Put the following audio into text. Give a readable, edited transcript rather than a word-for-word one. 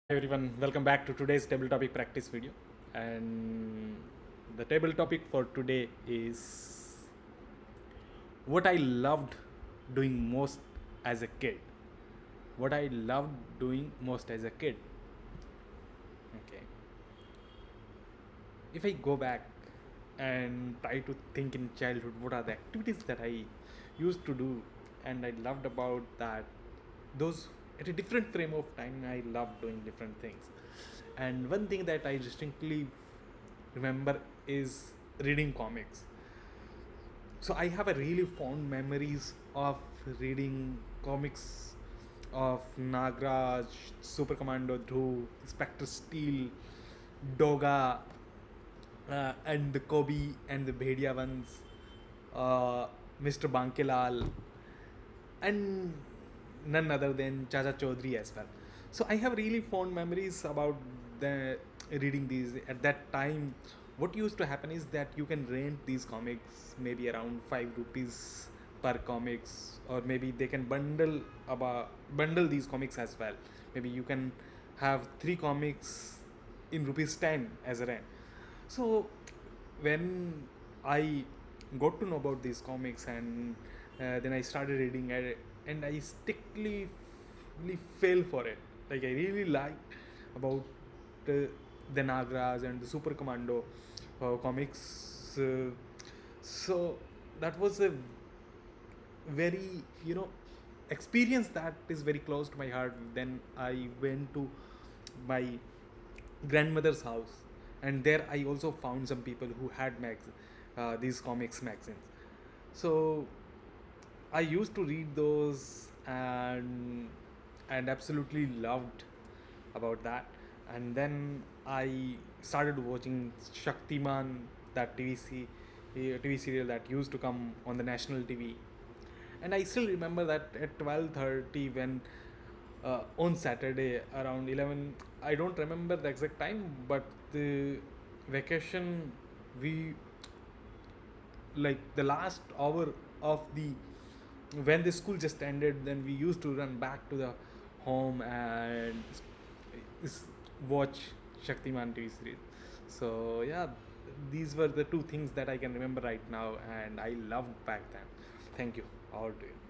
Hi everyone, welcome back to today's table topic practice video. And the table topic for today is what I loved doing most as a kid. What I loved doing most as a kid. Okay. If I go back and try to think in childhood, what are the activities that I used to do and I loved about that, those at a different frame of time, I loved doing different things. And one thing that I distinctly remember is reading comics. So I have a really fond memories of reading comics of Nagraj, Super Commando Dhruv, Spectre Steel, Doga, and the Kobe and the Bhedia ones, Mr. Bankilal, and none other than Chacha Chaudhary as well. So I have really fond memories about the reading these. At that time, what used to happen is that you can rent these comics maybe around 5 rupees per comics, or maybe they can bundle these comics as well. Maybe you can have 3 comics in rupees 10 as a rent. So when I got to know about these comics, and then I started reading it, and I strictly really fell for it. Like I really liked about the Nagras and the Super Commando comics. So that was a very experience that is very close to my heart. Then I went to my grandmother's house, and there I also found some people who had these comics magazines. So I used to read those, and absolutely loved about that. And then I started watching Shaktiman, that TV serial that used to come on the national TV. And I still remember that at 12:30, when on Saturday around 11, I don't remember the exact time, but the vacation, we, like the last hour of the, when the school just ended, then we used to run back to the home and watch Shaktiman TV series. So yeah, these were the two things that I can remember right now, and I loved back then. Thank you. All to you.